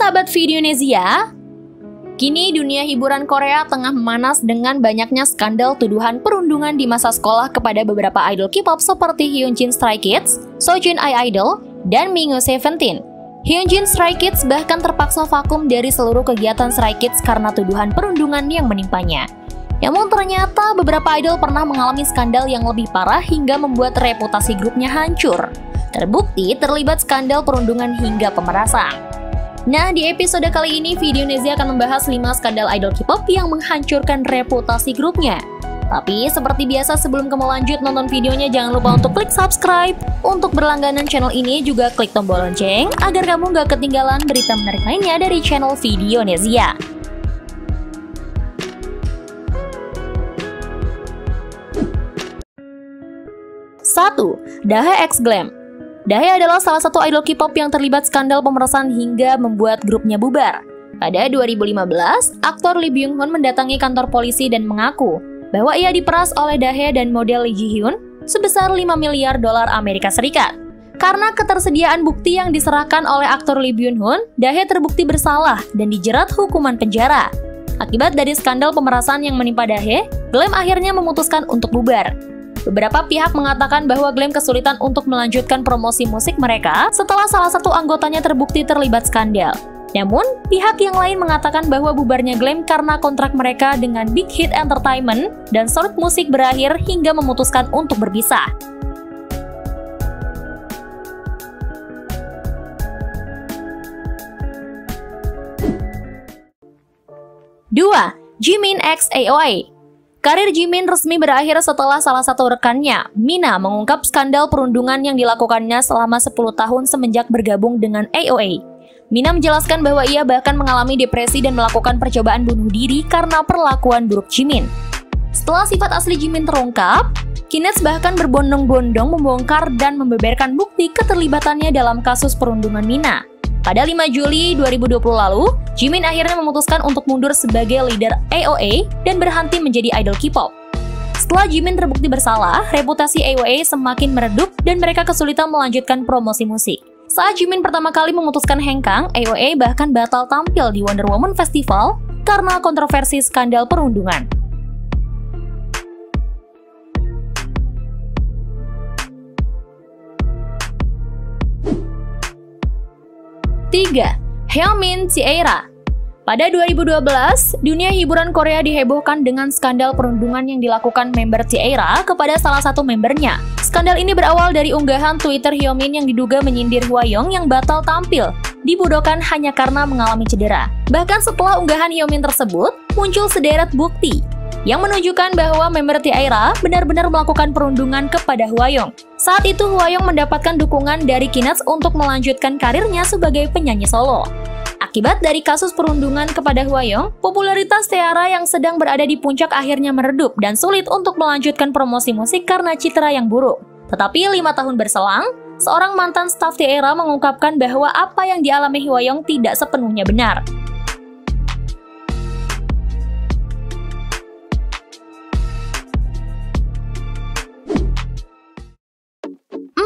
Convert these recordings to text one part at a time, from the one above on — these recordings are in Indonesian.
sahabat Videonesia, kini dunia hiburan Korea tengah memanas dengan banyaknya skandal tuduhan perundungan di masa sekolah kepada beberapa idol K-pop seperti Hyunjin Stray Kids, Sojin I-Idol, dan Mingyu 17. Hyunjin Stray Kids bahkan terpaksa vakum dari seluruh kegiatan Stray Kids karena tuduhan perundungan yang menimpanya. Namun ternyata beberapa idol pernah mengalami skandal yang lebih parah hingga membuat reputasi grupnya hancur. Terbukti terlibat skandal perundungan hingga pemerasan. Nah, di episode kali ini Videonesia akan membahas 5 skandal idol K-pop yang menghancurkan reputasi grupnya. Tapi seperti biasa sebelum kamu lanjut nonton videonya, jangan lupa untuk klik subscribe. Untuk berlangganan channel ini juga klik tombol lonceng agar kamu gak ketinggalan berita menarik lainnya dari channel Videonesia. 1. Dahae X Glam. Dahae adalah salah satu idol K-pop yang terlibat skandal pemerasan hingga membuat grupnya bubar. Pada 2015, aktor Lee Byung-hun mendatangi kantor polisi dan mengaku bahwa ia diperas oleh Dahae dan model Lee Ji-hyun sebesar $5 miliar Amerika Serikat. Karena ketersediaan bukti yang diserahkan oleh aktor Lee Byung-hun, Dahae terbukti bersalah dan dijerat hukuman penjara. Akibat dari skandal pemerasan yang menimpa Dahae, Glam akhirnya memutuskan untuk bubar. Beberapa pihak mengatakan bahwa Glam kesulitan untuk melanjutkan promosi musik mereka setelah salah satu anggotanya terbukti terlibat skandal. Namun, pihak yang lain mengatakan bahwa bubarnya Glam karena kontrak mereka dengan Big Hit Entertainment dan Sony Music berakhir hingga memutuskan untuk berpisah. 2. Jimin x AOA. Karir Jimin resmi berakhir setelah salah satu rekannya, Mina, mengungkap skandal perundungan yang dilakukannya selama 10 tahun semenjak bergabung dengan AOA. Mina menjelaskan bahwa ia bahkan mengalami depresi dan melakukan percobaan bunuh diri karena perlakuan buruk Jimin. Setelah sifat asli Jimin terungkap, Kinets bahkan berbondong-bondong membongkar dan membeberkan bukti keterlibatannya dalam kasus perundungan Mina. Pada 5 Juli 2020 lalu, Jimin akhirnya memutuskan untuk mundur sebagai leader AOA dan berhenti menjadi idol K-pop. Setelah Jimin terbukti bersalah, reputasi AOA semakin meredup dan mereka kesulitan melanjutkan promosi musik. Saat Jimin pertama kali memutuskan hengkang, AOA bahkan batal tampil di Wonder Woman Festival karena kontroversi skandal perundungan. 3. Hyeomin T-ara. Pada 2012, dunia hiburan Korea dihebohkan dengan skandal perundungan yang dilakukan member T-ara kepada salah satu membernya. Skandal ini berawal dari unggahan Twitter Hyeomin yang diduga menyindir Hwayong yang batal tampil di Budokan hanya karena mengalami cedera. Bahkan setelah unggahan Hyeomin tersebut, muncul sederet bukti yang menunjukkan bahwa member T-ara benar-benar melakukan perundungan kepada Hwayong. Saat itu Hwayong mendapatkan dukungan dari Kinets untuk melanjutkan karirnya sebagai penyanyi solo. Akibat dari kasus perundungan kepada Hwayong, popularitas T-ara yang sedang berada di puncak akhirnya meredup dan sulit untuk melanjutkan promosi musik karena citra yang buruk. Tetapi 5 tahun berselang, seorang mantan staf T-ara mengungkapkan bahwa apa yang dialami Hwayong tidak sepenuhnya benar.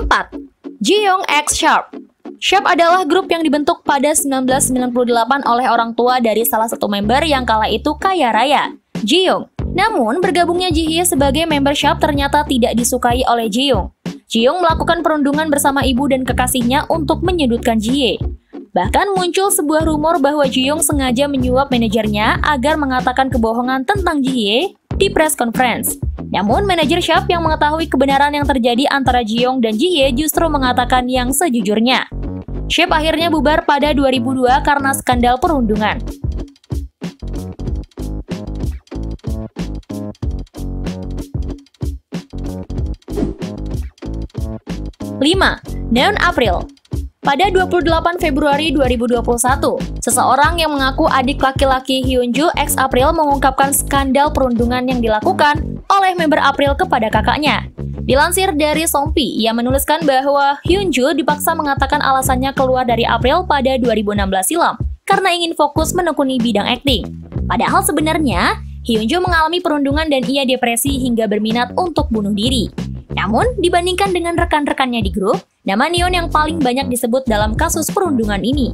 4. Jiyoung x Sharp. Sharp adalah grup yang dibentuk pada 1998 oleh orang tua dari salah satu member yang kala itu kaya raya, Jiyoung. Namun, bergabungnya Jihye sebagai member Sharp ternyata tidak disukai oleh Jiyoung. Jiyoung melakukan perundungan bersama ibu dan kekasihnya untuk menyudutkan Jihye. Bahkan muncul sebuah rumor bahwa Jiyoung sengaja menyuap manajernya agar mengatakan kebohongan tentang Jihye di press conference. Namun, manajer Sharp yang mengetahui kebenaran yang terjadi antara Jiyoung dan Jihye justru mengatakan yang sejujurnya. Sharp akhirnya bubar pada 2002 karena skandal perundungan. 5. Neon April. Pada 28 Februari 2021, seseorang yang mengaku adik laki-laki Hyunju x April mengungkapkan skandal perundungan yang dilakukan oleh member April kepada kakaknya. Dilansir dari Sompi, ia menuliskan bahwa Hyunju dipaksa mengatakan alasannya keluar dari April pada 2016 silam karena ingin fokus menekuni bidang akting. Padahal sebenarnya, Hyunju mengalami perundungan dan ia depresi hingga berminat untuk bunuh diri. Namun, dibandingkan dengan rekan-rekannya di grup, nama Neon yang paling banyak disebut dalam kasus perundungan ini.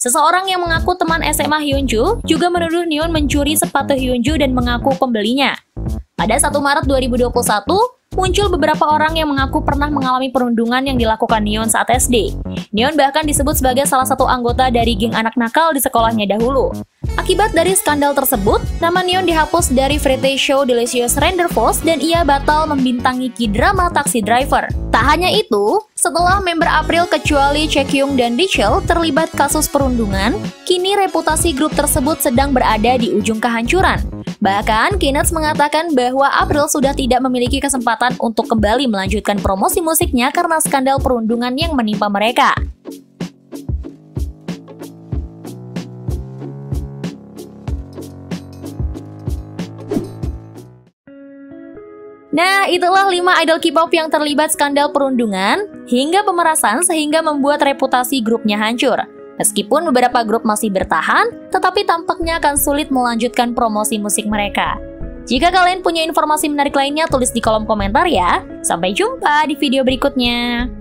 Seseorang yang mengaku teman SMA Hyunju juga menuduh Neon mencuri sepatu Hyunju dan mengaku pembelinya. Pada 1 Maret 2021, muncul beberapa orang yang mengaku pernah mengalami perundungan yang dilakukan Neon saat SD. Neon bahkan disebut sebagai salah satu anggota dari geng anak nakal di sekolahnya dahulu. Akibat dari skandal tersebut, nama Neon dihapus dari variety show Delicious Renderforce dan ia batal membintangi K-drama Taxi Driver. Tak hanya itu, setelah member April kecuali Chaekyung dan Richelle terlibat kasus perundungan, kini reputasi grup tersebut sedang berada di ujung kehancuran. Bahkan, Keenets mengatakan bahwa April sudah tidak memiliki kesempatan untuk kembali melanjutkan promosi musiknya karena skandal perundungan yang menimpa mereka. Nah, itulah 5 idol K-pop yang terlibat skandal perundungan hingga pemerasan sehingga membuat reputasi grupnya hancur. Meskipun beberapa grup masih bertahan, tetapi tampaknya akan sulit melanjutkan promosi musik mereka. Jika kalian punya informasi menarik lainnya, tulis di kolom komentar ya. Sampai jumpa di video berikutnya.